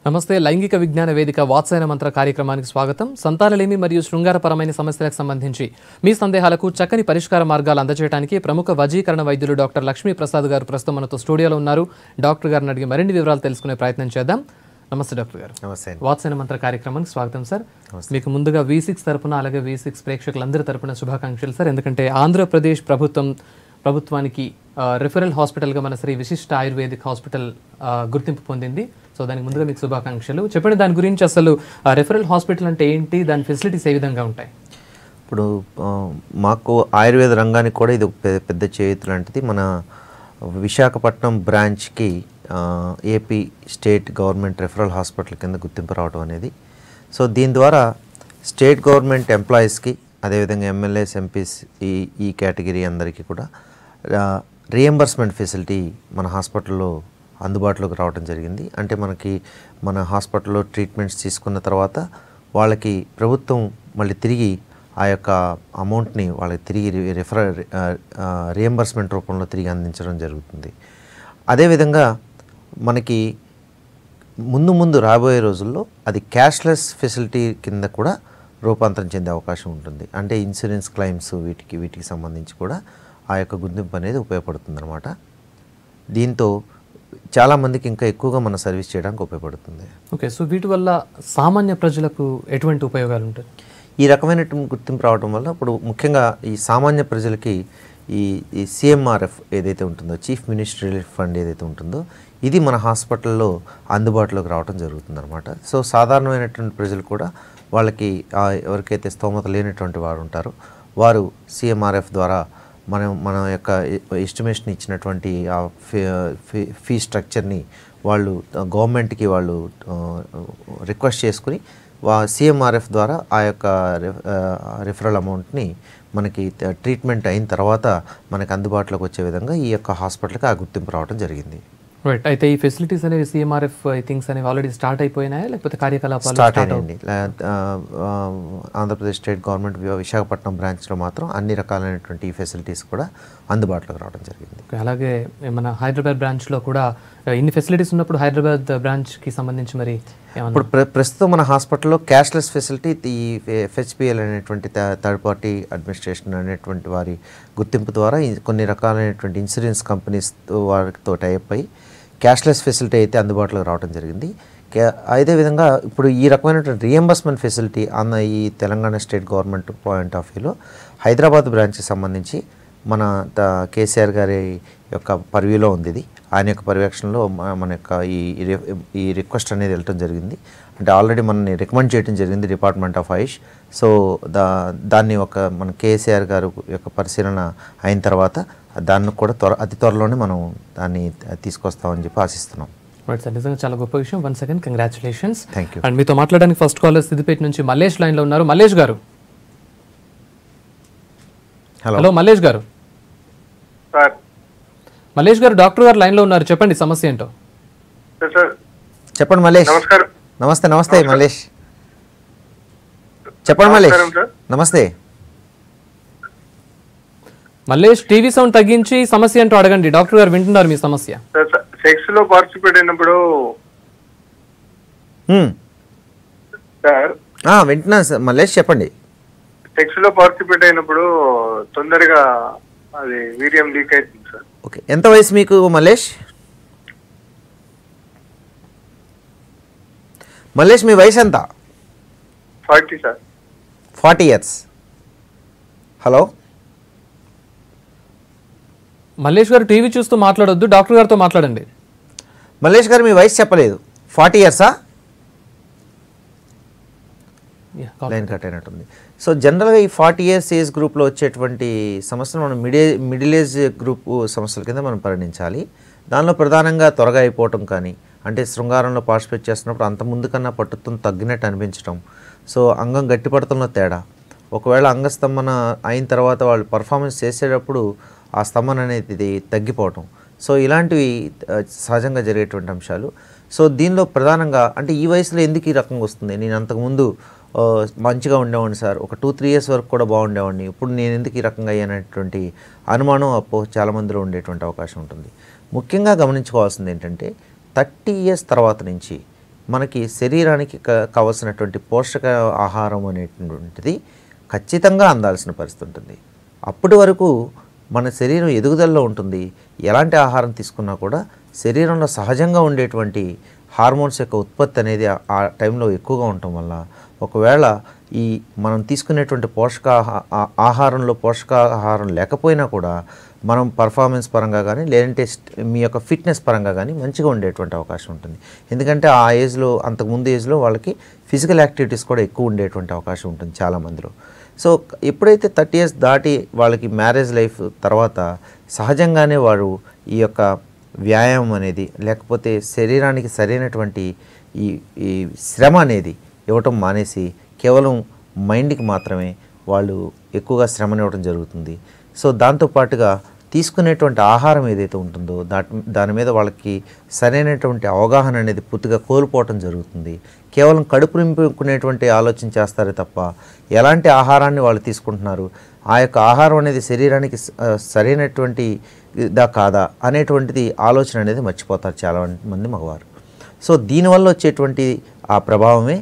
నమస్తే. లైంగిక విజ్ఞాన వేదిక వాత్సాయన మంత్ర కార్యక్రమానికి స్వాగతం. సంతానలేమి మరియు శృంగారపరమైన సమస్యలకు సంబంధించి మీ సందేహాలకు చక్కని పరిష్కార మార్గాలు అందజేయడానికి ప్రముఖ వజీకరణ వైద్యులు డాక్టర్ లక్ష్మీ ప్రసాద్ గారు ప్రస్తుతం మనతో స్టూడియోలో ఉన్నారు. డాక్టర్ గారిని అడిగి మరిన్ని వివరాలు తెలుసుకునే ప్రయత్నం చేద్దాం. నమస్తే డాక్టర్ గారు. నమస్తే. వాత్సాయన మంత్ర కార్యక్రమానికి స్వాగతం సార్. మీకు ముందుగా V6 తరపున అలాగే V6 ప్రేక్షకులందరి తరపున శుభాకాంక్షలు సార్. ఎందుకంటే ఆంధ్రప్రదేశ్ ప్రభుత్వానికి రిఫరల్ హాస్పిటల్గా మన శ్రీ విశిష్ట ఆయుర్వేదిక్ హాస్పిటల్ గుర్తింపు పొందింది. సో దానికి ముందుగా మీకు శుభాకాంక్షలు. చెప్పండి దాని గురించి, అసలు రిఫరల్ హాస్పిటల్ అంటే ఏంటి, దాని ఫెసిలిటీస్ ఏ విధంగా ఉంటాయి? ఇప్పుడు మాకు ఆయుర్వేద రంగానికి కూడా ఇది పెద్ద చేతి లాంటిది. మన విశాఖపట్నం బ్రాంచ్కి AP state government referral hospital కింద గుర్తింపు రావడం అనేది. సో దీని ద్వారా స్టేట్ గవర్నమెంట్ ఎంప్లాయీస్కి, అదేవిధంగా ఎమ్మెల్యేస్, ఎంపీస్, ఈ కేటగిరీ అందరికీ కూడా రీఎంబర్స్మెంట్ ఫెసిలిటీ మన హాస్పిటల్లో అందుబాటులోకి రావడం జరిగింది. అంటే మన హాస్పిటల్లో ట్రీట్మెంట్స్ తీసుకున్న తర్వాత వాళ్ళకి ప్రభుత్వం మళ్ళీ తిరిగి ఆ యొక్క అమౌంట్ని వాళ్ళకి తిరిగి రీఎంబర్స్మెంట్ రూపంలో తిరిగి అందించడం జరుగుతుంది. అదేవిధంగా మనకి ముందు రాబోయే రోజుల్లో అది క్యాష్లెస్ ఫెసిలిటీ కింద కూడా రూపాంతరం చెందే అవకాశం ఉంటుంది. అంటే ఇన్సూరెన్స్ క్లెయిమ్స్ వీటికి సంబంధించి కూడా ఆ యొక్క గుర్తింపు అనేది ఉపయోగపడుతుంది అన్నమాట. దీంతో చాలామందికి ఇంకా ఎక్కువగా మన సర్వీస్ చేయడానికి ఉపయోగపడుతుంది. ఓకే, సో వీటి వల్ల సామాన్య ప్రజలకు ఎటువంటి ఉపయోగాలు ఉంటాయి? ఈ రకమైన గుర్తింపు రావడం వల్ల ఇప్పుడు ముఖ్యంగా ఈ సామాన్య ప్రజలకి ఈ CMRF ఏదైతే ఉంటుందో, చీఫ్ మినిస్టర్ రిలీఫ్ ఫండ్ ఏదైతే ఉంటుందో, ఇది మన హాస్పిటల్లో అందుబాటులోకి రావడం జరుగుతుంది అనమాట. సో సాధారణమైనటువంటి ప్రజలు కూడా వాళ్ళకి ఎవరికైతే స్తోమత లేనటువంటి వారు ఉంటారో వారు CMRF ద్వారా మన యొక్క ఎస్టిమేషన్ ఇచ్చినటువంటి ఆ ఫీ స్ట్రక్చర్ని వాళ్ళు గవర్నమెంట్కి వాళ్ళు రిక్వెస్ట్ చేసుకుని CMRF ద్వారా ఆ యొక్క రిఫరల్ అమౌంట్ని మనకి ట్రీట్మెంట్ అయిన తర్వాత మనకి అందుబాటులోకి వచ్చే విధంగా ఈ యొక్క హాస్పిటల్కి ఆ గుర్తింపు రావడం జరిగింది. రైట్. అయితే ఈ ఫెసిలిటీస్ అనేవి CMRF థింగ్స్ అనేవి ఆల్రెడీ స్టార్ట్ అయిపోయినాయా, లేకపోతే కార్యకలాపాలు స్టార్ట్ అయినాయండి? ఆంధ్రప్రదేశ్ స్టేట్ గవర్నమెంట్ విశాఖపట్నం బ్రాంచ్లో మాత్రం అన్ని రకాలైనటువంటి ఈ ఫెసిలిటీస్ కూడా అందుబాటులోకి రావడం జరిగింది. అలాగే మన హైదరాబాద్ బ్రాంచ్లో కూడా ఇన్ని ఫెసిలిటీస్ ఉన్నప్పుడు హైదరాబాద్ బ్రాంచ్కి సంబంధించి మరి ఇప్పుడు ప్రస్తుతం మన హాస్పిటల్లో క్యాష్లెస్ ఫెసిలిటీ ఈ FHPL అనేటువంటి థర్డ్ పార్టీ అడ్మినిస్ట్రేషన్ అనేటువంటి వారి గుర్తింపు ద్వారా కొన్ని రకాలైనటువంటి ఇన్సూరెన్స్ కంపెనీస్ వారితో టైప్ అయ్యి క్యాష్లెస్ ఫెసిలిటీ అయితే అందుబాటులోకి రావడం జరిగింది. అదేవిధంగా ఇప్పుడు ఈ రకమైనటువంటి రీఎంబర్స్మెంట్ ఫెసిలిటీ ఈ Telangana state government point of వ్యూలో హైదరాబాద్ బ్రాంచ్కి సంబంధించి మన కేసీఆర్ గారి యొక్క పర్వ్యూలో ఉంది. ఇది ఆయన యొక్క పర్యవేక్షణలో మన యొక్క ఈ రిక్వెస్ట్ అనేది వెళ్ళటం జరిగింది. అంటే ఆల్రెడీ మనని రికమెండ్ చేయడం జరిగింది డిపార్ట్మెంట్ ఆఫ్ ఆయుష్. సో దాన్ని మన కేసీఆర్ గారు యొక్క పరిశీలన అయిన తర్వాత దాన్ని కూడా అతి త్వరలోనే మనం దాన్ని తీసుకొస్తామని చెప్పి ఆశిస్తున్నాం. రైట్ సార్, నిజంగా చాలా గొప్ప విషయం. Once again congratulations. Thank you. And మీతో మాట్లాడడానికి ఫస్ట్ కాలర్ సిద్దిపేట నుంచి మల్లేష్ లైన్లో ఉన్నారు. మల్లేష్ గారు. హలో మల్లేష్ గారు. మల్లేష్ గారు, డాక్టర్ గారు లైన్లో ఉన్నారు, చెప్పండి సమస్య ఏంటో. చెప్పండి మల్లేష్. నమస్తే మల్లేష్, చెప్పండి మల్లేష్. నమస్తే మల్లేష్, టీవీ సౌండ్ తగ్గించి సమస్య ఏంటో అడగండి, డాక్టర్ గారు వింటున్నారు మీ సమస్య. సెక్స్ లో పార్టిసిపేట్ అయినప్పుడు వింటున్నాను సార్. మల్లేష్ చెప్పండి. సెక్స్ లో పార్టిసిపేట్ అయినప్పుడు తొందరగా అది వీర్యం లీక్ అవుతుంది సార్. ఓకే, ఎంత వయసు మీకు మల్లేష్? మల్లేష్ మీ వయసు ఎంత? 40 సార్. 40 years. హలో మల్లేష్ గారు, టీవీ చూస్తూ మాట్లాడొద్దు, డాక్టర్ గారితో మాట్లాడండి. మల్లేష్ గారు మీ వయసు చెప్పలేదు. 40 years? లైన్ కట్ అయినట్టుంది. సో జనరల్గా ఈ 40 years ఏజ్ గ్రూప్లో వచ్చేటువంటి సమస్యలు మనం మిడిల్ ఏజ్ గ్రూప్ సమస్యల కింద మనం పరిగణించాలి. దానిలో ప్రధానంగా త్వరగా అయిపోవటం కానీ, అంటే శృంగారంలో పార్టిసిపేట్ చేస్తున్నప్పుడు అంత ముందు కన్నా పట్టుత్వం తగ్గినట్టు అనిపించడం, సో అంగం గట్టిపడుతున్న తేడా, ఒకవేళ అంగస్తంభన అయిన తర్వాత వాళ్ళు పర్ఫార్మెన్స్ చేసేటప్పుడు ఆ స్తంభన అనేది తగ్గిపోవటం, సో ఇలాంటివి సహజంగా జరిగేటువంటి అంశాలు. సో దీనిలో ప్రధానంగా అంటే ఈ వయసులో ఎందుకు ఈ రకంగా వస్తుంది? నేను అంతకుముందు మంచిగా ఉండేవాడిని సార్, ఒక 2-3 years వరకు కూడా బాగుండేవాడిని, ఇప్పుడు నేను ఎందుకు ఈ రకంగా అయ్యానటువంటి అనుమానం చాలామందిలో ఉండేటువంటి అవకాశం ఉంటుంది. ముఖ్యంగా గమనించుకోవాల్సింది ఏంటంటే 30 years తర్వాత నుంచి మనకి శరీరానికి కావలసినటువంటి పోషక ఆహారం అనేటువంటిది ఖచ్చితంగా అందాల్సిన పరిస్థితి ఉంటుంది. అప్పటి వరకు మన శరీరం ఎదుగుదలలో ఉంటుంది. ఎలాంటి ఆహారం తీసుకున్నా కూడా శరీరంలో సహజంగా ఉండేటువంటి హార్మోన్స్ యొక్క ఉత్పత్తి అనేది ఆ టైంలో ఎక్కువగా ఉండటం వల్ల ఒకవేళ ఈ మనం తీసుకునేటువంటి ఆహారంలో పోషకాహారం లేకపోయినా కూడా మనం పర్ఫార్మెన్స్ పరంగా కానీ లేదంటే మీ యొక్క ఫిట్నెస్ పరంగా కానీ మంచిగా ఉండేటువంటి అవకాశం ఉంటుంది. ఎందుకంటే ఆ ఏజ్లో అంతకుముందు ఏజ్లో వాళ్ళకి ఫిజికల్ యాక్టివిటీస్ కూడా ఎక్కువ ఉండేటువంటి అవకాశం ఉంటుంది చాలామందిలో. సో ఎప్పుడైతే 30 years దాటి వాళ్ళకి మ్యారేజ్ లైఫ్ తర్వాత సహజంగానే వారు ఈ యొక్క వ్యాయామం అనేది లేకపోతే శరీరానికి సరైనటువంటి ఈ శ్రమ అనేది ఇవ్వటం మానేసి కేవలం మైండ్కి మాత్రమే వాళ్ళు ఎక్కువగా శ్రమనివ్వడం జరుగుతుంది. సో దాంతోపాటుగా తీసుకునేటువంటి ఆహారం ఏదైతే ఉంటుందో దాని మీద వాళ్ళకి సరైనటువంటి అవగాహన అనేది పూర్తిగా కోల్పోవటం జరుగుతుంది. కేవలం కడుపు నింపుకునేటువంటి ఆలోచన చేస్తారే తప్ప ఎలాంటి ఆహారాన్ని వాళ్ళు తీసుకుంటున్నారు, ఆ యొక్క ఆహారం అనేది శరీరానికి సరైనటువంటి ఇదా కాదా అనేటువంటిది ఆలోచన అనేది మర్చిపోతారు చాలామంది మగవారు. సో దీనివల్ల వచ్చేటువంటి ఆ ప్రభావమే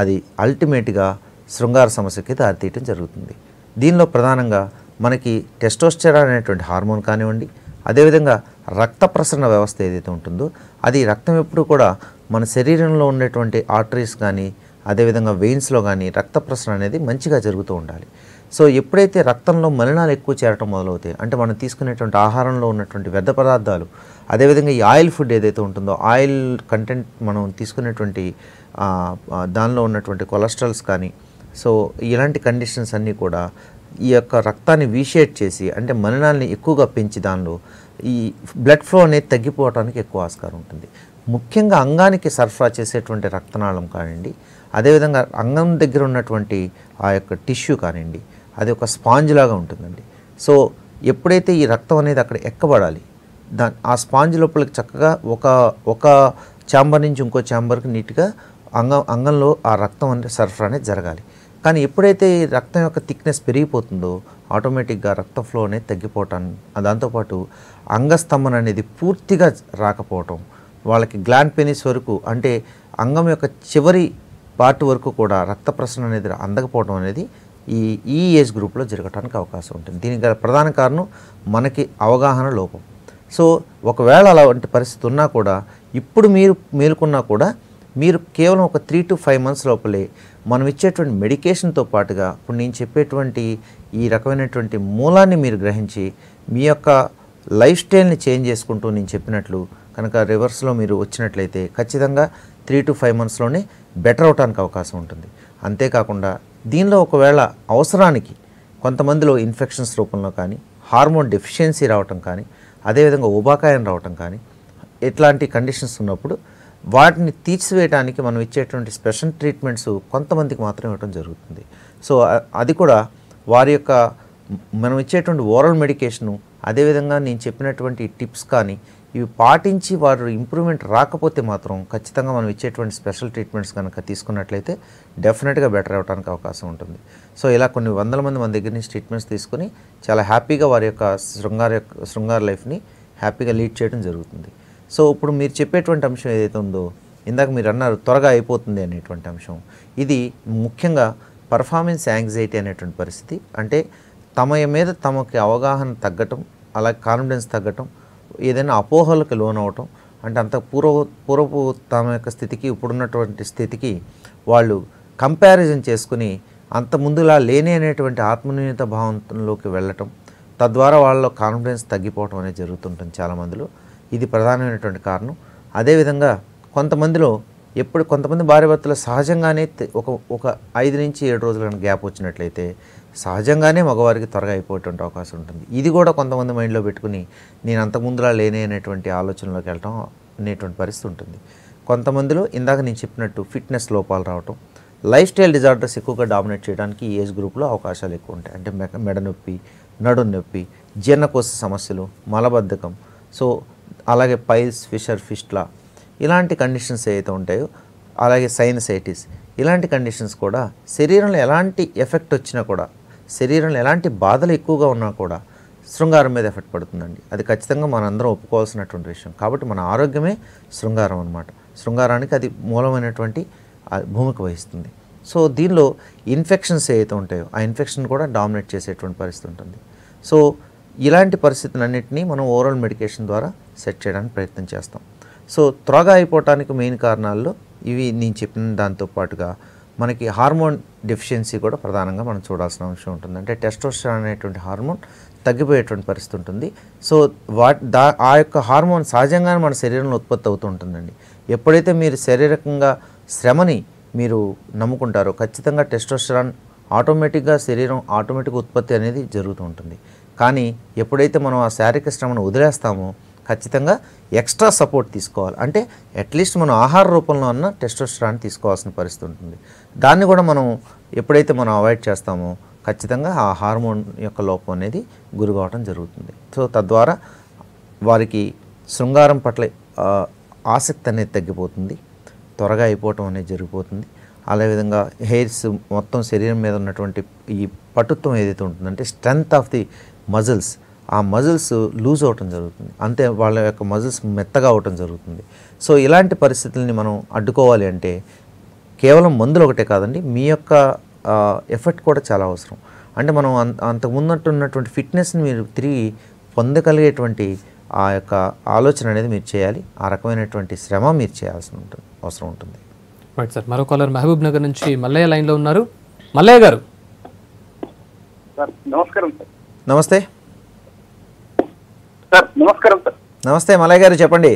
అది అల్టిమేట్గా శృంగార సమస్యకి దారితీయటం జరుగుతుంది. దీనిలో ప్రధానంగా మనకి టెస్టోస్టెరాన్ అనేటువంటి హార్మోన్ కానివ్వండి, అదేవిధంగా రక్త ప్రసరణ వ్యవస్థ ఏదైతే ఉంటుందో అది రక్తం ఎప్పుడు కూడా మన శరీరంలో ఉండేటువంటి ఆర్టరీస్ కానీ అదేవిధంగా వెయిన్స్లో కానీ రక్త ప్రసరణ అనేది మంచిగా జరుగుతూ ఉండాలి. సో ఎప్పుడైతే రక్తంలో మలినాలు ఎక్కువ చేరటం మొదలవుతాయి, అంటే మనం తీసుకునేటువంటి ఆహారంలో ఉన్నటువంటి వ్యర్థ పదార్థాలు, అదేవిధంగా ఈ ఆయిల్ ఫుడ్ ఏదైతే ఉంటుందో ఆయిల్ కంటెంట్ మనం తీసుకునేటువంటి దానిలో ఉన్నటువంటి కొలెస్ట్రాల్స్ కానీ, సో ఇలాంటి కండిషన్స్ అన్నీ కూడా ఈ యొక్క రక్తాన్ని వీషేట్ చేసి అంటే మలినాల్ని ఎక్కువగా పెంచి దానిలో ఈ బ్లడ్ ఫ్లో అనేది తగ్గిపోవడానికి ఎక్కువ ఆస్కారం ఉంటుంది. ముఖ్యంగా అంగానికి సరఫరా చేసేటువంటి రక్తనాళం కానివ్వండి, అదేవిధంగా అంగం దగ్గర ఉన్నటువంటి ఆ యొక్క టిష్యూ కానివ్వండి, అది ఒక స్పాంజ్ లాగా ఉంటుందండి. సో ఎప్పుడైతే ఈ రక్తం అనేది అక్కడ ఎక్కబడాలి, ఆ స్పాంజ్ లోపలికి చక్కగా ఒక ఛాంబర్ నుంచి ఇంకో ఛాంబర్కి నీట్గా అంగంలో ఆ రక్తం అనేది సరఫరా అనేది జరగాలి. కానీ ఎప్పుడైతే ఈ రక్తం యొక్క థిక్నెస్ పెరిగిపోతుందో ఆటోమేటిక్గా రక్త ఫ్లో అనేది తగ్గిపోవటాన్ని, దాంతోపాటు అంగస్తంభన అనేది పూర్తిగా రాకపోవటం, వాళ్ళకి గ్లాండ్ పెనిస్ వరకు అంటే అంగం యొక్క చివరి పార్ట్ వరకు కూడా రక్త ప్రసరణ అనేది అందకపోవడం అనేది ఈ ఏజ్ గ్రూప్లో జరగడానికి అవకాశం ఉంటుంది. దీనికి గల ప్రధాన కారణం మనకి అవగాహన లోపం. సో ఒకవేళ అలాంటి పరిస్థితి ఉన్నా కూడా ఇప్పుడు మీరు మేలుకున్నా కూడా మీరు కేవలం ఒక 3 to 5 months లోపలే మనం ఇచ్చేటువంటి మెడికేషన్తో పాటుగా ఇప్పుడు నేను చెప్పేటువంటి ఈ రకమైనటువంటి మూలాన్ని మీరు గ్రహించి మీ యొక్క లైఫ్ స్టైల్ని చేంజ్ చేసుకుంటూ నేను చెప్పినట్లు కనుక రివర్స్లో మీరు వచ్చినట్లయితే ఖచ్చితంగా 3 to 5 monthsలోనే బెటర్ అవడానికి అవకాశం ఉంటుంది. అంతేకాకుండా దీనిలో ఒకవేళ అవసరానికి కొంతమందిలో ఇన్ఫెక్షన్స్ రూపంలో కానీ హార్మోన్ డెఫిషియన్సీ రావటం కానీ అదేవిధంగా ఉబాకాయం రావటం కానీ ఇట్లాంటి కండిషన్స్ ఉన్నప్పుడు వాటిని తీర్చివేయడానికి మనం ఇచ్చేటువంటి స్పెషల్ ట్రీట్మెంట్స్ కొంతమందికి మాత్రమే ఇవ్వడం జరుగుతుంది. సో అది కూడా వారి యొక్క మనం ఇచ్చేటువంటి ఓరల్ మెడికేషను అదేవిధంగా నేను చెప్పినటువంటి టిప్స్ కానీ ఇవి పాటించి వారు ఇంప్రూవ్మెంట్ రాకపోతే మాత్రం ఖచ్చితంగా మనం ఇచ్చేటువంటి స్పెషల్ ట్రీట్మెంట్స్ కనుక తీసుకున్నట్లయితే డెఫినెట్గా బెటర్ అవ్వడానికి అవకాశం ఉంటుంది. సో ఇలా కొన్ని వందల మంది మన దగ్గర నుంచి ట్రీట్మెంట్స్ తీసుకుని చాలా హ్యాపీగా వారి యొక్క శృంగార లైఫ్ని హ్యాపీగా లీడ్ చేయడం జరుగుతుంది. సో ఇప్పుడు మీరు చెప్పేటువంటి అంశం ఏదైతే ఉందో ఇందాక మీరు అన్నారు త్వరగా అయిపోతుంది అనేటువంటి అంశం, ఇది ముఖ్యంగా పర్ఫార్మెన్స్ యాంగ్జైటీ అనేటువంటి పరిస్థితి. అంటే తమ మీద తమకి అవగాహన తగ్గటం, అలాగే కాన్ఫిడెన్స్ తగ్గటం, ఏదైనా అపోహలకు లోనవటం, అంటే అంత పూర్వపు తమ యొక్క స్థితికి ఇప్పుడున్నటువంటి స్థితికి వాళ్ళు కంపారిజన్ చేసుకుని అంత ముందులా లేని అనేటువంటి ఆత్మన్యూనత భావంలోకి వెళ్ళటం, తద్వారా వాళ్ళలో కాన్ఫిడెన్స్ తగ్గిపోవటం అనేది జరుగుతుంటుంది చాలామందిలో. ఇది ప్రధానమైనటువంటి కారణం. అదేవిధంగా కొంతమందిలో కొంతమంది భార్యాభర్తలు సహజంగానే ఒక 5 నుంచి 7 రోజుల గ్యాప్ వచ్చినట్లయితే సహజంగానే మగవారికి త్వరగా అయిపోయేటువంటి అవకాశం ఉంటుంది. ఇది కూడా కొంతమంది మైండ్లో పెట్టుకుని నేను అంతకుముందులా లేనే అనేటువంటి ఆలోచనలోకి వెళ్ళటం అనేటువంటి పరిస్థితి ఉంటుంది. కొంతమందిలో ఇందాక నేను చెప్పినట్టు ఫిట్నెస్ లోపాలు రావటం, లైఫ్ స్టైల్ డిజార్డర్స్ ఎక్కువగా డామినేట్ చేయడానికి ఈ ఏజ్ గ్రూప్లో అవకాశాలు ఎక్కువ ఉంటాయి. అంటే మెడ నొప్పి, నడుం నొప్పి, జీర్ణకోశ సమస్యలు, మలబద్ధకం, సో అలాగే పైల్స్, ఫిస్టులా ఇలాంటి కండిషన్స్ ఏవైతే ఉంటాయో, అలాగే సైనసైటిస్ ఇలాంటి కండిషన్స్ కూడా శరీరంలో ఎలాంటి ఎఫెక్ట్ వచ్చినా కూడా, శరీరంలో ఎలాంటి బాధలు ఎక్కువగా ఉన్నా కూడా శృంగారం మీద ఎఫెక్ట్ పడుతుందండి. అది ఖచ్చితంగా మనందరం ఒప్పుకోవాల్సినటువంటి విషయం. కాబట్టి మన ఆరోగ్యమే శృంగారం అన్నమాట. శృంగారానికి అది మూలమైనటువంటి భూమిక వహిస్తుంది. సో దీనిలో ఇన్ఫెక్షన్స్ ఏవైతే ఉంటాయో ఆ ఇన్ఫెక్షన్ కూడా డామినేట్ చేసేటువంటి పరిస్థితి ఉంటుంది. సో ఇలాంటి పరిస్థితులన్నింటినీ మనం ఓరల్ మెడికేషన్ ద్వారా సెట్ చేయడానికి ప్రయత్నం చేస్తాం. సో త్వరగా అయిపోవటానికి మెయిన్ కారణాల్లో ఇవి నేను చెప్పిన దాంతో పాటుగా మనకి హార్మోన్ డెఫిషియన్సీ కూడా ప్రధానంగా మనం చూడాల్సిన అంశం ఉంటుంది. అంటే టెస్టోస్టెరాన్ అనేటువంటి హార్మోన్ తగ్గిపోయేటువంటి పరిస్థితి ఉంటుంది. సో ఆ యొక్క హార్మోన్ సహజంగానే మన శరీరంలో ఉత్పత్తి అవుతూ ఉంటుందండి. ఎప్పుడైతే మీరు శారీరకంగా శ్రమని మీరు నమ్ముకుంటారో ఖచ్చితంగా టెస్టోస్టెరాన్ ఆటోమేటిక్గా శరీరం ఆటోమేటిక్ ఉత్పత్తి అనేది జరుగుతూ ఉంటుంది. కానీ ఎప్పుడైతే మనం ఆ శారీరక శ్రమను వదిలేస్తామో ఖచ్చితంగా ఎక్స్ట్రా సపోర్ట్ తీసుకోవాలి. అంటే అట్లీస్ట్ మనం ఆహార రూపంలో అన్న టెస్టోస్టెరాన్ తీసుకోవాల్సిన పరిస్థితి ఉంటుంది. దాన్ని కూడా మనం ఎప్పుడైతే మనం అవాయిడ్ చేస్తామో ఖచ్చితంగా ఆ హార్మోన్ యొక్క లోపం అనేది గురి కావడం జరుగుతుంది. సో తద్వారా వారికి శృంగారం పట్ల ఆసక్తి అనేది తగ్గిపోతుంది, త్వరగా అయిపోవటం అనేది జరిగిపోతుంది. అదేవిధంగా హెయిర్స్ మొత్తం శరీరం మీద ఉన్నటువంటి ఈ పటుత్వం ఏదైతే ఉంటుందంటే స్ట్రెంగ్త్ ఆఫ్ ది మజిల్స్, ఆ మజిల్స్ లూజ్ అవటం జరుగుతుంది. అంతే వాళ్ళ యొక్క మజిల్స్ మెత్తగా అవటం జరుగుతుంది. సో ఇలాంటి పరిస్థితుల్ని మనం అడ్డుకోవాలి అంటే కేవలం మందులు ఒకటే కాదండి, మీ యొక్క ఎఫర్ట్ కూడా చాలా అవసరం. అంటే మనం అంతకుముందు ఉన్నటువంటి ఫిట్నెస్ని మీరు తిరిగి పొందగలిగేటువంటి ఆ యొక్క ఆలోచన అనేది మీరు చేయాలి. ఆ రకమైనటువంటి శ్రమ మీరు చేయాల్సి ఉంటుంది, అవసరం ఉంటుంది. రైట్ సార్, మరో కాలర్ మహబూబ్ నగర్ నుంచి మల్లయ్య లైన్లో ఉన్నారు. మల్లయ్య గారు. సార్ నమస్కారం సార్. నమస్తే సార్. నమస్కారం సార్. నమస్తే మల్లయ్య గారు, చెప్పండి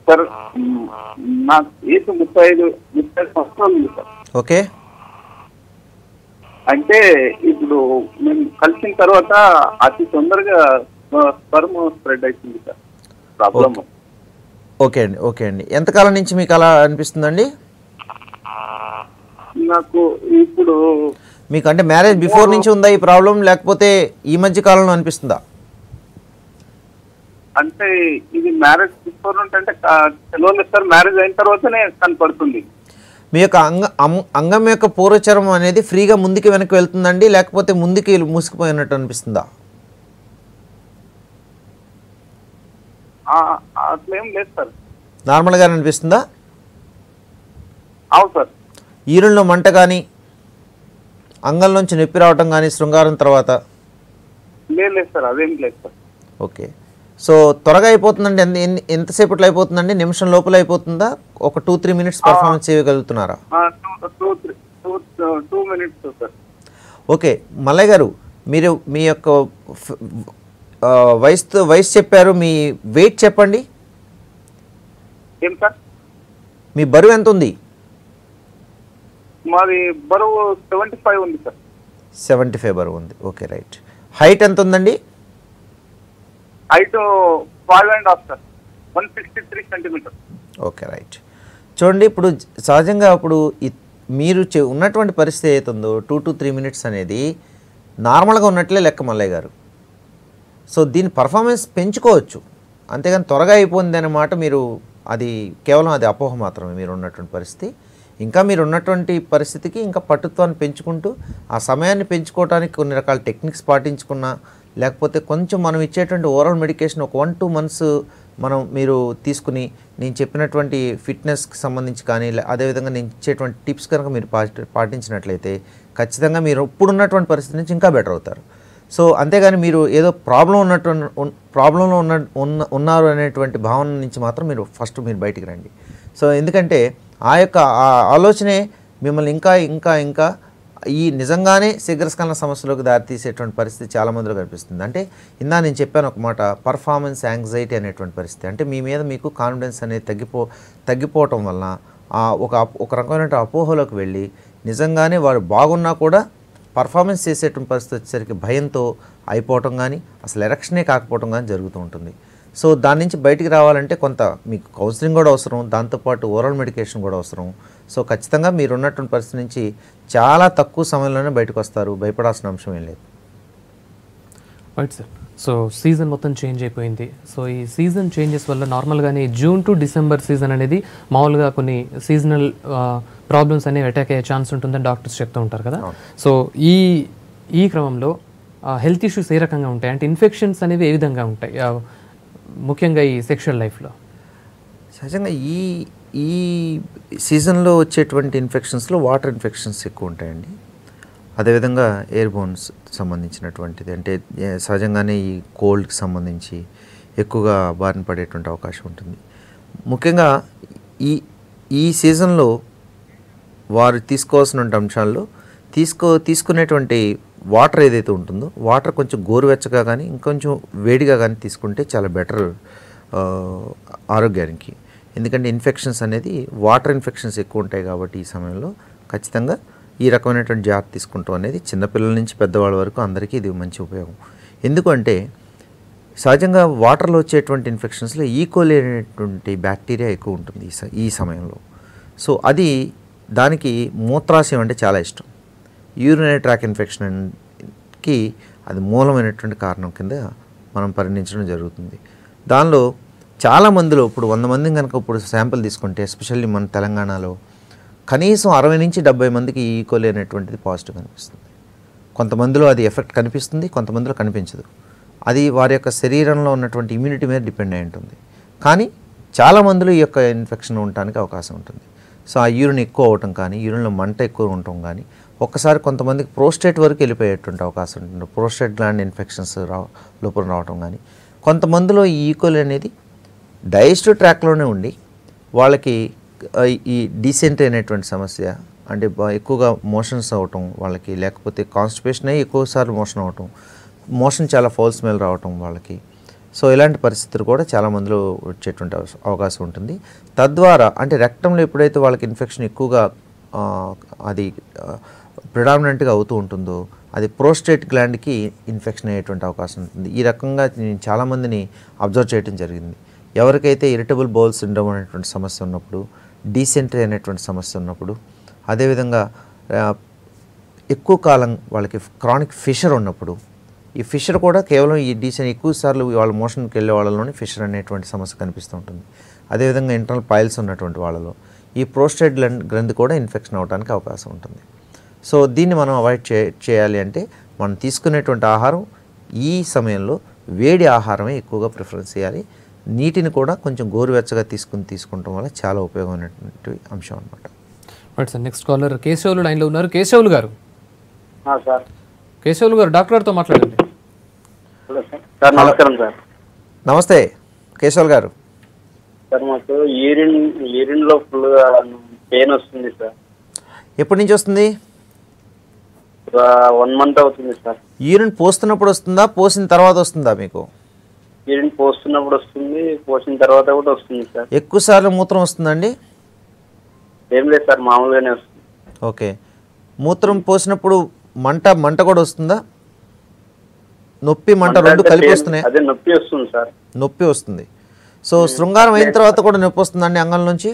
సార్. నాకు ఏజ్ 35 సంవత్సరాలు ఉంది సార్. ఓకే. అంటే ఇప్పుడు మేము కలిసిన తర్వాత అతి తొందరగా స్పర్మ్ స్ప్రెడ్ అవుతుంది సార్. ప్రాబ్లమ్. ఓకే అండి, ఓకే అండి. ఎంతకాలం నుంచి మీకు అలా అనిపిస్తుందండి? నాకు ఇప్పుడు మీకు అంటే మ్యారేజ్ బిఫోర్ నుంచి ఉందా ఈ ప్రాబ్లం, లేకపోతే ఈ మధ్య కాలంలో అనిపిస్తుందా? అంటే ఇది మ్యారేజ్ బిఫోర్ అంటే తెలియలేదు సార్, మ్యారేజ్ అయిన తర్వాతనే కనపడుతుంది. మీ యొక్క అంగం యొక్క పూర్వచరం అనేది ఫ్రీగా ముందుకి వెనక్కి వెళ్తుందండి, లేకపోతే ముందుకి మూసుకుపోయినట్టు అనిపిస్తుందా? అట్లేం లేదు సార్, నార్మల్గా అనిపిస్తుందా? అవును సార్. ఈరుల్లో మంట కానీ, అంగంలోంచి నొప్పి రావటం కానీ శృంగారం తర్వాత? లేదు సార్, అదేం లేదు సార్. ఓకే. సో త్వరగా అయిపోతుందండి? ఎంతసేపట్లో అయిపోతుందండి? నిమిషం లోపల అయిపోతుందా? ఒక 2-3 మినిట్స్ పర్ఫార్మెన్స్ చేయగలుగుతున్నారా? 2 మినిట్స్ సార్. ఓకే మల్లయ్య గారు, మీరు మీ యొక్క వయసు చెప్పారు, మీ వెయిట్ చెప్పండి. ఏం సార్? మీ బరువు ఎంత ఉంది? మాది బరువు 75 ఉంది సార్. 75 బరువు ఉంది. Okay right. హైట్ ఎంత ఉందండి? Height 5.5 sir, 163 centimetre. Okay right. చూడండి, ఇప్పుడు సహజంగా ఇప్పుడు మీరు ఉన్నటువంటి పరిస్థితి ఏతుందో 2 to 3 మినిట్స్ అనేది నార్మల్గా ఉన్నట్లే లెక్క మల్లయ్య గారు. సో దీని పర్ఫార్మెన్స్ పెంచుకోవచ్చు, అంతేగాని త్వరగా అయిపోయింది అన్నమాట మీరు అది కేవలం అది అపోహ మాత్రమే. మీరు ఉన్నటువంటి పరిస్థితి, ఇంకా మీరు ఉన్నటువంటి పరిస్థితికి ఇంకా పట్టుత్వాన్ని పెంచుకుంటూ ఆ సమయాన్ని పెంచుకోవడానికి కొన్ని రకాల టెక్నిక్స్ పాటించుకున్నా, లేకపోతే కొంచెం మనం ఇచ్చేటువంటి ఓరల్ మెడికేషన్ ఒక 1-2 మంత్స్ మీరు తీసుకుని నేను చెప్పినటువంటి ఫిట్నెస్కి సంబంధించి కానీ అదేవిధంగా నేను ఇచ్చేటువంటి టిప్స్ కనుక మీరు పాటించినట్లయితే ఖచ్చితంగా మీరు ఇప్పుడున్నటువంటి పరిస్థితి నుంచి ఇంకా బెటర్ అవుతారు. సో అంతేగాని మీరు ఏదో ప్రాబ్లంలో ఉన్నారు అనేటువంటి భావన నుంచి మాత్రం మీరు ఫస్ట్ బయటికి రండి. సో ఎందుకంటే ఆ యొక్క ఆలోచనే మిమ్మల్ని ఇంకా ఈ నిజంగానే శీఘ్రస్ఖలన సమస్యలోకి దారితీసేటువంటి పరిస్థితి చాలామందిలో కనిపిస్తుంది. అంటే నేను చెప్పాను ఒక మాట, పర్ఫార్మెన్స్ యాంగ్జైటీ అనేటువంటి పరిస్థితి. అంటే మీ మీద మీకు కాన్ఫిడెన్స్ అనేది తగ్గిపోవటం వలన ఒక రకమైన అపోహలోకి వెళ్ళి నిజంగానే వాడు బాగున్నా కూడా పర్ఫార్మెన్స్ చేసేటువంటి పరిస్థితి వచ్చేసరికి భయంతో అయిపోవటం కానీ అసలు ఎరక్షనే కాకపోవటం కానీ జరుగుతూ ఉంటుంది. సో దాని నుంచి బయటికి రావాలంటే కొంత మీకు కౌన్సిలింగ్ కూడా అవసరం, దాంతోపాటు ఓరల్ మెడికేషన్ కూడా అవసరం. సో ఖచ్చితంగా మీరు ఉన్నటువంటి పరిస్థితి నుంచి చాలా తక్కువ సమయంలోనే బయటకు వస్తారు, భయపడాల్సిన అంశం ఏం లేదు. Right sir. సో సీజన్ మొత్తం చేంజ్ అయిపోయింది. సో ఈ సీజన్ చేంజెస్ వల్ల నార్మల్గానే జూన్ టు డిసెంబర్ సీజన్ అనేది మామూలుగా కొన్ని సీజనల్ ప్రాబ్లమ్స్ అనేవి అటాక్ అయ్యే ఛాన్స్ ఉంటుందని డాక్టర్స్ చెప్తూ ఉంటారు కదా. సో ఈ క్రమంలో హెల్త్ ఇష్యూస్ ఏ రకంగా ఉంటాయి, అంటే ఇన్ఫెక్షన్స్ అనేవి ఏ విధంగా ఉంటాయి ముఖ్యంగా ఈ సెక్షువల్ లైఫ్లో? సహజంగా ఈ ఈ సీజన్లో వచ్చేటువంటి ఇన్ఫెక్షన్స్లో వాటర్ ఇన్ఫెక్షన్స్ ఎక్కువ ఉంటాయండి. అదేవిధంగా ఎయిర్ బోన్స్ సంబంధించినటువంటిది అంటే సహజంగానే ఈ కోల్డ్కి సంబంధించి ఎక్కువగా బారిన పడేటువంటి అవకాశం ఉంటుంది. ముఖ్యంగా ఈ ఈ సీజన్లో వారు తీసుకోవాల్సిన అంశాల్లో తీసుకునేటువంటి వాటర్ ఏదైతే ఉంటుందో వాటర్ కొంచెం గోరువెచ్చగా కానీ ఇంకొంచెం వేడిగా కానీ తీసుకుంటే చాలా బెటర్ ఆరోగ్యానికి. ఎందుకంటే ఇన్ఫెక్షన్స్ అనేది వాటర్ ఇన్ఫెక్షన్స్ ఎక్కువ ఉంటాయి కాబట్టి ఈ సమయంలో ఖచ్చితంగా ఈ రకమైనటువంటి జాగ్రత్త తీసుకుంటాం అనేది చిన్నపిల్లల నుంచి పెద్దవాళ్ళ వరకు అందరికీ ఇది మంచి ఉపయోగం. ఎందుకంటే సహజంగా వాటర్లో వచ్చేటువంటి ఇన్ఫెక్షన్స్లో ఈకోలి అనేటువంటి బ్యాక్టీరియా ఎక్కువ ఉంటుంది ఈ సమయంలో. సో అది దానికి మూత్రాశయం అంటే చాలా ఇష్టం. యూరినరీ ట్రాక్ ఇన్ఫెక్షన్కి అది మూలమైనటువంటి కారణం కింద మనం పరిగణించడం జరుగుతుంది. దానిలో చాలా మందిలో ఇప్పుడు 100 మందిని కనుక ఇప్పుడు శాంపిల్ తీసుకుంటే ఎస్పెషల్లీ మన తెలంగాణలో కనీసం 60 నుంచి 70 మందికి ఈ ఈకోలి అనేటువంటిది పాజిటివ్ కనిపిస్తుంది. కొంతమందిలో అది ఎఫెక్ట్ కనిపిస్తుంది, కొంతమందిలో కనిపించదు. అది వారి యొక్క శరీరంలో ఉన్నటువంటి ఇమ్యూనిటీ మీద డిపెండ్ అయి ఉంటుంది. కానీ చాలామందిలో ఈ యొక్క ఇన్ఫెక్షన్ ఉండడానికి అవకాశం ఉంటుంది. సో ఆ యూరిన్ ఎక్కువ అవటం కానీ యూరిన్లో మంట ఎక్కువ ఉండటం కానీ ఒక్కసారి కొంతమందికి ప్రోస్టేట్ వరకు వెళ్ళిపోయేటువంటి అవకాశం ఉంటుంది. ప్రోస్టేట్ గ్లాండ్ ఇన్ఫెక్షన్స్ లోపల రావటం కానీ కొంతమందిలో ఈ ఈకోలి అనేది డైజెస్టివ్ ట్రాక్లోనే ఉండి వాళ్ళకి ఈ డీసెంట్రీ అనేటువంటి సమస్య అంటే ఎక్కువగా మోషన్స్ అవటం వాళ్ళకి, లేకపోతే కాన్స్టిపేషన్ అయ్యి ఎక్కువసార్లు మోషన్ అవటం, మోషన్ చాలా ఫౌల్ స్మెల్ రావటం వాళ్ళకి. సో ఇలాంటి పరిస్థితులు కూడా చాలామందిలో వచ్చేటువంటి అవకాశం ఉంటుంది. తద్వారా అంటే రెక్టంలో ఎప్పుడైతే వాళ్ళకి ఇన్ఫెక్షన్ ఎక్కువగా అది ప్రిడామినెంట్గా అవుతూ ఉంటుందో అది ప్రోస్టేట్ గ్లాండ్కి ఇన్ఫెక్షన్ అయ్యేటువంటి అవకాశం ఉంటుంది. ఈ రకంగా నేను చాలామందిని అబ్జర్వ్ చేయడం జరిగింది. ఎవరికైతే ఇరిటబుల్ బౌల్ సిండ్రోమ్ అనేటువంటి సమస్య ఉన్నప్పుడు, డీసెంట్రీ అనేటువంటి సమస్య ఉన్నప్పుడు, అదేవిధంగా ఎక్కువ కాలం వాళ్ళకి క్రానిక్ ఫిషర్ ఉన్నప్పుడు, ఈ ఫిషర్ కూడా కేవలం ఈ డీసెంట్ ఎక్కువసార్లు వాళ్ళ మోషన్కి వెళ్ళే వాళ్ళలోనే ఫిషర్ అనేటువంటి సమస్య కనిపిస్తూ ఉంటుంది. అదేవిధంగా ఇంటర్నల్ పైల్స్ ఉన్నటువంటి వాళ్ళలో ఈ ప్రోస్టేట్ గ్రంథి కూడా ఇన్ఫెక్షన్ అవడానికి అవకాశం ఉంటుంది. సో దీన్ని మనం అవాయిడ్ చేయాలి అంటే మనం తీసుకునేటువంటి ఆహారం ఈ సమయంలో వేడి ఆహారమే ఎక్కువగా ప్రిఫరెన్స్ చేయాలి. నీటిని కూడా కొంచెం గోరువెచ్చగా తీసుకుంటాం వల్ల చాలా ఉపయోగమైనటువంటి అంశం అనమాట. Right sir, next caller Keshavulu లైన్లో ఉన్నారు. కేశవులు గారు. సార్ కేశవులు గారు, డాక్టర్ గారితో మాట్లాడండి. సార్ నమస్కారం సార్. నమస్తే కేశవులు గారు. సార్ మాకు యూరిన్లో ఫుల్ పెయిన్ వస్తుంది సార్. ఎప్పటి నుంచి వస్తుంది? 1 month అవుతుంది సార్. యూరిన్ పోస్తున్నప్పుడు వస్తుందా, పోసిన తర్వాత వస్తుందా మీకు? యూరిన్ పోస్తున్నప్పుడు వస్తుంది, పోసిన తర్వాత కూడా వస్తుంది సార్. ఎక్కువ సార్లు మూత్రం వస్తుందండి? ఏం లేదు సార్, మామూలుగానే వస్తుంది. ఓకే. మూత్రం పోసినప్పుడు మంట కూడా వస్తుందా? నొప్పి మంట రెండు కలిపి వస్తున్నాయి? అదే నొప్పి వస్తుంది సార్. నొప్పి వస్తుంది. సో శృంగారం అయిన తర్వాత కూడా నొప్పి వస్తుందండి అంగం నుంచి?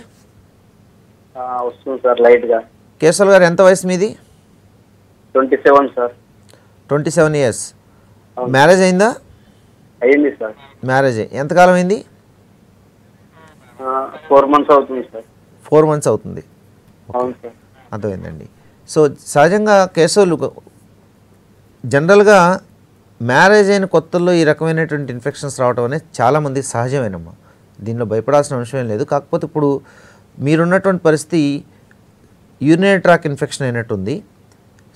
వస్తుంది సార్ లైట్ గా. కేశవ్ గారు ఎంత వయసు మీది? 27 సార్. 27 years. మ్యారేజ్ అయిందా? అయ్యింది సార్. మ్యారేజ్ ఎంతకాలం అయింది? 4 months అవుతుంది సార్. 4 months అవుతుంది. అవును సార్. అర్థమైందండి. సో సహజంగా కేశవులు జనరల్గా మ్యారేజ్ అయిన కొత్తల్లో ఈ రకమైనటువంటి ఇన్ఫెక్షన్స్ రావడం అనేది చాలామంది సహజమేనమ్మా. దీనిలో భయపడాల్సిన అంశం లేదు. కాకపోతే ఇప్పుడు మీరున్నటువంటి పరిస్థితి యూరినరీ ట్రాక్ ఇన్ఫెక్షన్ అయినట్టుంది.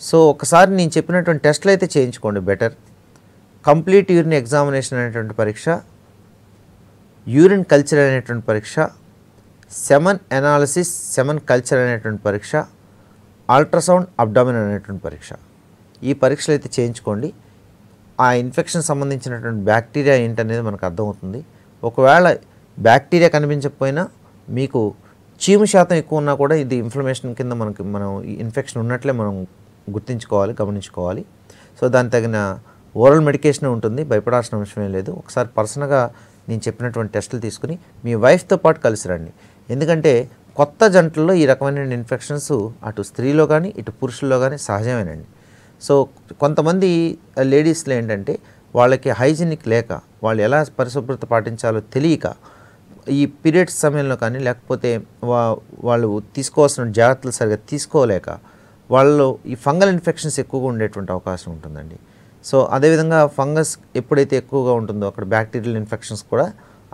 సో ఒకసారి నేను చెప్పినటువంటి టెస్ట్లు అయితే చేయించుకోండి బెటర్. కంప్లీట్ యూరిన్ ఎగ్జామినేషన్ అనేటువంటి పరీక్ష, యూరిన్ కల్చర్ అనేటువంటి పరీక్ష, సెమన్ అనాలిసిస్, సెమన్ కల్చర్ అనేటువంటి పరీక్ష, అల్ట్రాసౌండ్ అబ్డామిన్ అనేటువంటి పరీక్ష. ఈ పరీక్షలు అయితే చేయించుకోండి. ఆ ఇన్ఫెక్షన్ సంబంధించినటువంటి బ్యాక్టీరియా ఏంటనేది మనకు అర్థమవుతుంది. ఒకవేళ బ్యాక్టీరియా కనిపించకపోయినా మీకు చీము శాతం ఎక్కువ ఉన్నా కూడా ఇది ఇన్ఫ్లమేషన్ కింద మనం ఇన్ఫెక్షన్ ఉన్నట్లే మనం గుర్తించుకోవాలి, గమనించుకోవాలి. సో దానికి తగిన ఓరల్ మెడికేషన్ ఉంటుంది, భయపడాల్సిన అవసరం లేదు. ఒకసారి పర్సనల్గా నేను చెప్పినటువంటి టెస్టులు తీసుకుని మీ వైఫ్తో పాటు కలిసి రండి. ఎందుకంటే కొత్త జంటల్లో ఈ రకమైన ఇన్ఫెక్షన్స్ అటు స్త్రీలో కానీ ఇటు పురుషుల్లో కానీ సహజమేనండి. సో కొంతమంది లేడీస్లో ఏంటంటే వాళ్ళకి హైజీనిక్ లేక, వాళ్ళు ఎలా పరిశుభ్రత పాటించాలో తెలియక ఈ పీరియడ్స్ సమయంలో కానీ లేకపోతే వాళ్ళు తీసుకోవాల్సిన జాగ్రత్తలు సరిగ్గా తీసుకోలేక వాళ్ళు ఈ ఫంగల్ ఇన్ఫెక్షన్స్ ఎక్కువగా ఉండేటువంటి అవకాశం ఉంటుందండి. సో అదేవిధంగా ఫంగస్ ఎప్పుడైతే ఎక్కువగా ఉంటుందో అక్కడ బ్యాక్టీరియల్ ఇన్ఫెక్షన్స్ కూడా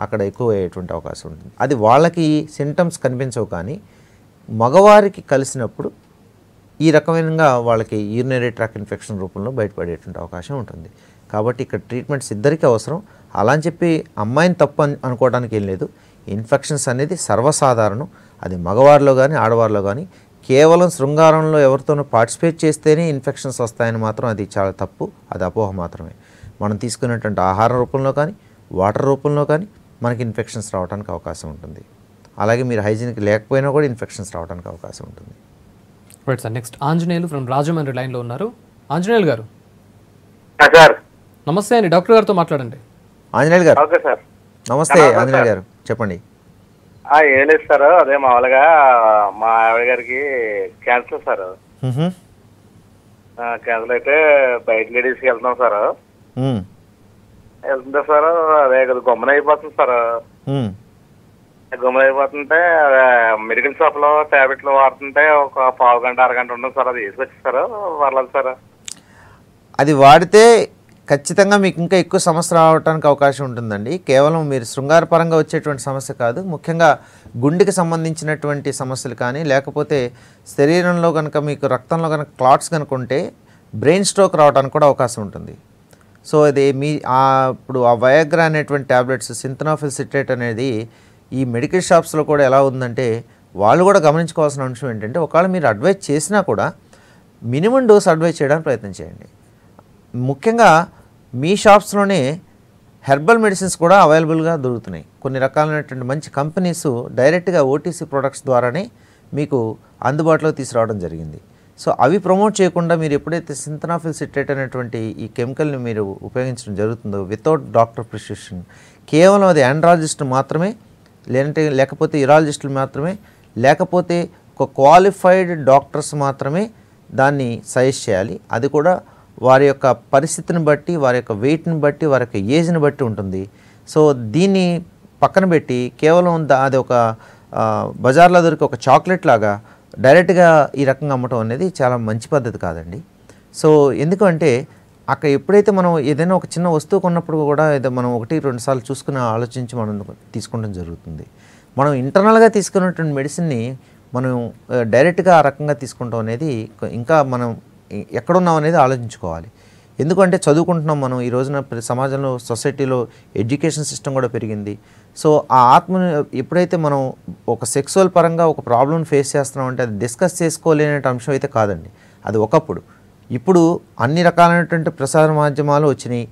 అక్కడ ఎక్కువ అయ్యేటువంటి అవకాశం ఉంటుంది. అది వాళ్ళకి సింటమ్స్ కనిపించవు, కానీ మగవారికి కలిసినప్పుడు ఈ రకమైనగా వాళ్ళకి యూరినరీ ట్రాక్ ఇన్ఫెక్షన్ రూపంలో బయటపడేటువంటి అవకాశం ఉంటుంది. కాబట్టి ఇక్కడ ట్రీట్మెంట్స్ ఇద్దరికీ అవసరం. అలా అని చెప్పి అమ్మాయిని తప్పు అనుకోవడానికి ఏం లేదు. ఇన్ఫెక్షన్స్ అనేది సర్వసాధారణం. అది మగవారిలో కానీ ఆడవారిలో కానీ. కేవలం శృంగారంలో ఎవరితోనూ పార్టిసిపేట్ చేస్తేనే ఇన్ఫెక్షన్స్ వస్తాయని మాత్రం అది చాలా తప్పు. అది అపోహ మాత్రమే. మనం తీసుకునేటువంటి ఆహార రూపంలో కానీ వాటర్ రూపంలో కానీ మనకి ఇన్ఫెక్షన్స్ రావడానికి అవకాశం ఉంటుంది. అలాగే మీరు హైజీనిక్ లేకపోయినా కూడా ఇన్ఫెక్షన్స్ రావడానికి అవకాశం ఉంటుంది. Right sir. Next Anjaneyulu from Rajahmundry లైన్లో ఉన్నారు. ఆంజనేయులు గారు సార్ నమస్తే అండి, డాక్టర్ గారితో మాట్లాడండి. ఆంజనేయులు గారు ఓకే సార్. నమస్తే. ఆంజనేయులు గారు చెప్పండి. ఏం లేదు సార్, అదే మామూలుగా మా ఆవిడ గారికి క్యాన్సర్ సార్. క్యాన్సర్ అయితే బయట లేడీస్కి వెళ్తున్నాం సార్. వెళ్తుంటే సార్ అదే గమ్మున అయిపోతుంది సార్. గమ్మున అయిపోతుంటే మెడికల్ షాప్ లో టాబ్లెట్లు వాడుతుంటే ఒక పావు గంట అరగంట ఉండదు సార్. అది వేసుకొచ్చి సార్ పర్లేదు సార్. అది వాడితే ఖచ్చితంగా మీకు ఇంకా ఎక్కువ సమస్య రావడానికి అవకాశం ఉంటుందండి. కేవలం మీరు శృంగారపరంగా వచ్చేటువంటి సమస్య కాదు, ముఖ్యంగా గుండెకి సంబంధించినటువంటి సమస్యలు కానీ, లేకపోతే శరీరంలో కనుక మీకు రక్తంలో కనుక క్లాట్స్ కనుక ఉంటే బ్రెయిన్ స్ట్రోక్ రావడానికి కూడా అవకాశం ఉంటుంది. సో అది ఇప్పుడు ఆ వయాగ్రా అనేటువంటి ట్యాబ్లెట్స్, సింథనాఫిల్ సిట్రేట్ అనేది ఈ మెడికల్ షాప్స్లో కూడా ఎలా ఉందంటే వాళ్ళు కూడా గమనించుకోవాల్సిన అంశం ఏంటంటే, ఒకవేళ మీరు అడ్వైజ్ చేసినా కూడా మినిమం డోస్ అడ్వైజ్ చేయడానికి ప్రయత్నం చేయండి. ముఖ్యంగా మీ షాప్స్లోనే హెర్బల్ మెడిసిన్స్ కూడా అవైలబుల్గా దొరుకుతున్నాయి. కొన్ని రకాలైనటువంటి మంచి కంపెనీస్ డైరెక్ట్గా ఓటీసీ ప్రొడక్ట్స్ ద్వారానే మీకు అందుబాటులో తీసుకురావడం జరిగింది. సో అవి ప్రమోట్ చేయకుండా మీరు ఎప్పుడైతే సింథనాఫిల్ సిట్రేట్ అనేటువంటి ఈ కెమికల్ని మీరు ఉపయోగించడం జరుగుతుందో వితౌట్ డాక్టర్ ప్రిస్క్రిప్షన్, కేవలం అది ఆండ్రాలజిస్ట్ మాత్రమే, లేకపోతే యూరాలజిస్టులు మాత్రమే, లేకపోతే ఒక క్వాలిఫైడ్ డాక్టర్స్ మాత్రమే దాన్ని సజెస్ట్ చేయాలి. అది కూడా వారి యొక్క పరిస్థితిని బట్టి, వారి యొక్క వెయిట్ని బట్టి, వారి యొక్క ఏజ్ని బట్టి ఉంటుంది. సో దీన్ని పక్కన పెట్టి కేవలం అది ఒక బజార్లో దొరికి ఒక చాక్లెట్ లాగా డైరెక్ట్గా ఈ రకంగా అమ్మటం అనేది చాలా మంచి పద్ధతి కాదండి. సో ఎందుకంటే అక్కడ ఎప్పుడైతే మనం ఏదైనా ఒక చిన్న వస్తువు కొన్నప్పుడు కూడా ఏదో మనం 1-2 సార్లు చూసుకుని ఆలోచించి మనం తీసుకోవడం జరుగుతుంది. మనం ఇంటర్నల్గా తీసుకున్నటువంటి మెడిసిన్ని మనం డైరెక్ట్గా ఆ రకంగా తీసుకుంటాం అనేది ఇంకా మనం ఎక్కడున్నాం అనేది ఆలోచించుకోవాలి. ఎందుకంటే చదువుకుంటున్నాం మనం ఈ రోజున సమాజంలో, సొసైటీలో ఎడ్యుకేషన్ సిస్టమ్ కూడా పెరిగింది. సో ఆ ఆత్మని ఎప్పుడైతే మనం ఒక సెక్సువల్ పరంగా ఒక ప్రాబ్లమ్ ఫేస్ చేస్తున్నాం అంటే అది డిస్కస్ చేసుకోలేని అంశం అయితే కాదండి. అది ఒకప్పుడు. ఇప్పుడు అన్ని రకాలైనటువంటి ప్రసార మాధ్యమాలు వచ్చినాయి,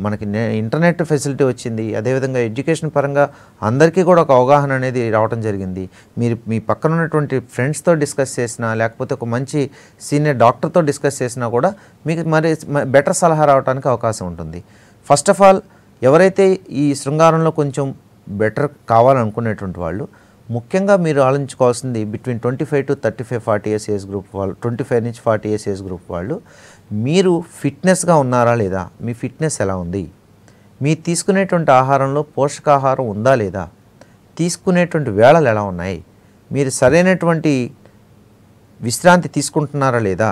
మనకి ఇంటర్నెట్ ఫెసిలిటీ వచ్చింది. అదేవిధంగా ఎడ్యుకేషన్ పరంగా అందరికీ కూడా ఒక అవగాహన అనేది రావడం జరిగింది. మీరు మీ పక్కన ఉన్నటువంటి ఫ్రెండ్స్తో డిస్కస్ చేసినా, లేకపోతే ఒక మంచి సీనియర్ డాక్టర్తో డిస్కస్ చేసినా కూడా మీకు మరి బెటర్ సలహా రావడానికి అవకాశం ఉంటుంది. ఫస్ట్ ఆఫ్ ఆల్ ఎవరైతే ఈ శృంగారంలో కొంచెం బెటర్ కావాలనుకునేటువంటి వాళ్ళు ముఖ్యంగా మీరు ఆలోచించుకోవాల్సింది between 25 to 35-40 years age group వాళ్ళు, 25 నుంచి 40 years ఏజ్ గ్రూప్ వాళ్ళు మీరు ఫిట్నెస్గా ఉన్నారా లేదా, మీ ఫిట్నెస్ ఎలా ఉంది, మీరు తీసుకునేటువంటి ఆహారంలో పోషకాహారం ఉందా లేదా, తీసుకునేటువంటి వేళలు ఎలా ఉన్నాయి, మీరు సరైనటువంటి విశ్రాంతి తీసుకుంటున్నారా లేదా,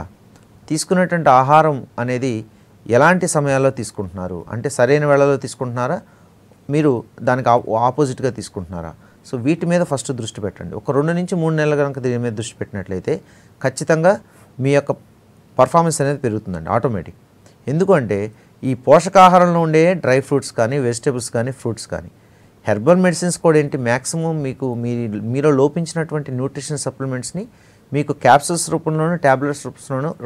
తీసుకునేటువంటి ఆహారం అనేది ఎలాంటి సమయాల్లో తీసుకుంటున్నారు, అంటే సరైన వేళలో తీసుకుంటున్నారా, మీరు దానికి ఆపోజిట్గా తీసుకుంటున్నారా. సో వీటి మీద ఫస్ట్ దృష్టి పెట్టండి. ఒక 2 నుంచి 3 నెలలు కనుక దీని మీద దృష్టి పెట్టినట్లయితే ఖచ్చితంగా మీ యొక్క పర్ఫార్మెన్స్ అనేది పెరుగుతుందండి ఆటోమేటిక్. ఎందుకంటే ఈ పోషకాహారంలో ఉండే డ్రై ఫ్రూట్స్ కానీ, వెజిటేబుల్స్ కానీ, ఫ్రూట్స్ కానీ, హెర్బల్ మెడిసిన్స్ కూడా ఏంటి మ్యాక్సిమం మీకు మీలో లోపించినటువంటి న్యూట్రిషన్ సప్లిమెంట్స్ని మీకు క్యాప్సూల్స్ రూపంలోనూ, ట్యాబ్లెట్స్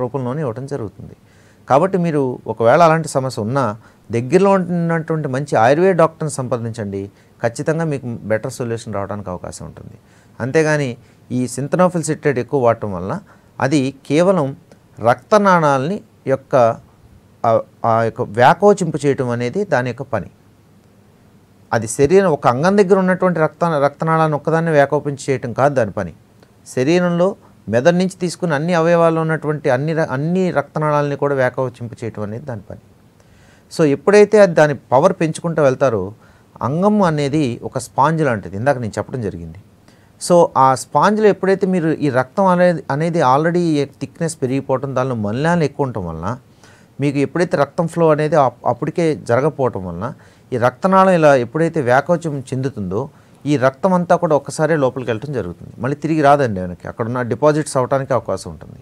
రూపంలోనూ ఇవ్వడం జరుగుతుంది. కాబట్టి మీరు ఒకవేళ అలాంటి సమస్య ఉన్నా దగ్గరలో ఉన్నటువంటి మంచి ఆయుర్వేద డాక్టర్ని సంప్రదించండి. ఖచ్చితంగా మీకు బెటర్ సొల్యూషన్ రావడానికి అవకాశం ఉంటుంది. అంతేగాని ఈ సింథనాఫిల్ సిట్రేట్ ఎక్కువ వాడటం వల్ల అది కేవలం రక్తనాళాలని యొక్క వ్యాకోచింపు చేయటం అనేది దాని యొక్క పని. అది శరీరం ఒక అంగం దగ్గర ఉన్నటువంటి రక్తనాళాన్ని ఒక్కదాన్ని వ్యాకోపించి చేయటం కాదు దాని పని. శరీరంలో మెదడు నుంచి తీసుకుని అన్ని అవయవాల్లో ఉన్నటువంటి అన్ని రక్తనాళాలని కూడా వ్యాకోచింపు చేయటం అనేది దాని పని. సో ఎప్పుడైతే అది దాని పవర్ పెంచుకుంటూ వెళ్తారో అంగం అనేది ఒక స్పాంజ్ లాంటిది, ఇందాక నేను చెప్పడం జరిగింది. సో ఆ స్పాంజ్లో ఎప్పుడైతే మీరు ఈ రక్తం అనేది ఆల్రెడీ థిక్నెస్ పెరిగిపోవటం, దానిలో మలినాలు ఎక్కువ ఉండటం వలన మీకు ఎప్పుడైతే రక్తం ఫ్లో అనేది అప్పటికే జరగకపోవటం వలన ఈ రక్తనాళం ఇలా ఎప్పుడైతే వ్యాకోచం చెందుతుందో ఈ రక్తం అంతా కూడా ఒక్కసారే లోపలికి వెళ్ళటం జరుగుతుంది, మళ్ళీ తిరిగి రాదండి వెనక్కి, అక్కడ ఉన్న డిపాజిట్స్ అవడానికి అవకాశం ఉంటుంది.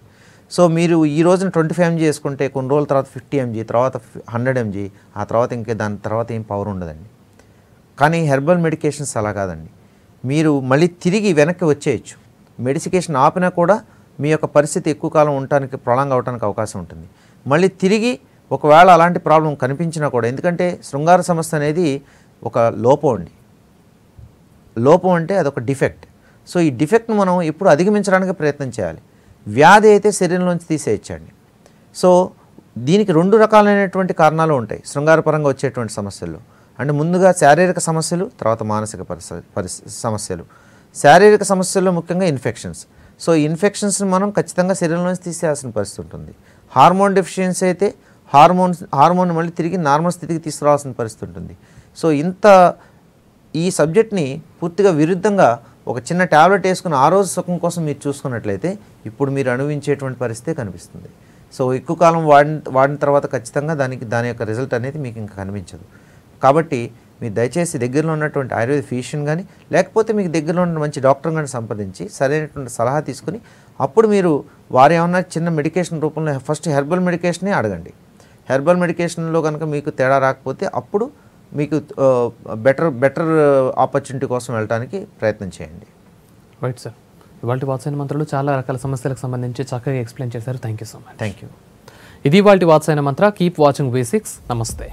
సో మీరు ఈ రోజున 25 mg చేసుకుంటే కొన్ని రోజుల తర్వాత 50 mg, తర్వాత 100 mg, ఆ తర్వాత ఇంకే దాని తర్వాత ఏం పవర్ ఉండదండి. కానీ హెర్బల్ మెడికేషన్స్ అలా కాదండి, మీరు మళ్ళీ తిరిగి వెనక్కి వచ్చేయచ్చు. మెడికేషన్ ఆపినా కూడా మీ యొక్క పరిస్థితి ఎక్కువ కాలం ఉండటానికి ప్రొలాంగ్ అవడానికి అవకాశం ఉంటుంది. మళ్ళీ తిరిగి ఒకవేళ అలాంటి ప్రాబ్లం కనిపించినా కూడా, ఎందుకంటే శృంగార సమస్య అనేది ఒక లోపం అండి, లోపం అంటే అదొక డిఫెక్ట్. సో ఈ డిఫెక్ట్ను మనం ఎప్పుడు అధిగమించడానికి ప్రయత్నం చేయాలి. వ్యాధి అయితే శరీరంలోంచి తీసేయచ్చండి. సో దీనికి 2 రకాలైనటువంటి కారణాలు ఉంటాయి శృంగారపరంగా వచ్చేటువంటి సమస్యల్లో. అంటే ముందుగా శారీరక సమస్యలు, తర్వాత మానసిక సమస్యలు. శారీరక సమస్యల్లో ముఖ్యంగా ఇన్ఫెక్షన్స్. సో ఇన్ఫెక్షన్స్ని మనం ఖచ్చితంగా శరీరంలోంచి తీసేయాల్సిన పరిస్థితి ఉంటుంది. హార్మోన్ డెఫిషియన్సీ అయితే హార్మోన్ మళ్ళీ తిరిగి నార్మల్ స్థితికి తీసుకురావాల్సిన పరిస్థితి ఉంటుంది. సో ఈ సబ్జెక్ట్ని పూర్తిగా విరుద్ధంగా ఒక చిన్న ట్యాబ్లెట్ వేసుకుని ఆ రోజు సుఖం కోసం మీరు చూసుకున్నట్లయితే ఇప్పుడు మీరు అనుభవించేటువంటి పరిస్థితి కనిపిస్తుంది. సో ఎక్కువ కాలం వాడిన తర్వాత ఖచ్చితంగా దాని యొక్క రిజల్ట్ అనేది మీకు ఇంకా కనిపించదు. కాబట్టి మీరు దయచేసి దగ్గరలో ఉన్నటువంటి ఆయుర్వేద ఫిజిషియన్ కానీ లేకపోతే మీకు దగ్గరలో ఉన్న మంచి డాక్టర్ కానీ సంప్రదించి సరైనటువంటి సలహా తీసుకుని అప్పుడు మీరు వారు ఏమన్నా చిన్న మెడికేషన్ రూపంలో ఫస్ట్ హెర్బల్ మెడికేషనే అడగండి. హెర్బల్ మెడికేషన్లో కనుక మీకు తేడా రాకపోతే అప్పుడు మీకు బెటర్ ఆపర్చునిటీ కోసం వెళ్ళడానికి ప్రయత్నం చేయండి. రైట్ సార్, ఇవాళ వాత్సాయన మంత్రాలు చాలా రకాల సమస్యలకు సంబంధించి చక్కగా ఎక్స్ప్లెయిన్ చేశారు. Thank you so much. Thank you. ఇది ఇవాళ వాత్సాయన మంత్ర. Keep watching V6. నమస్తే.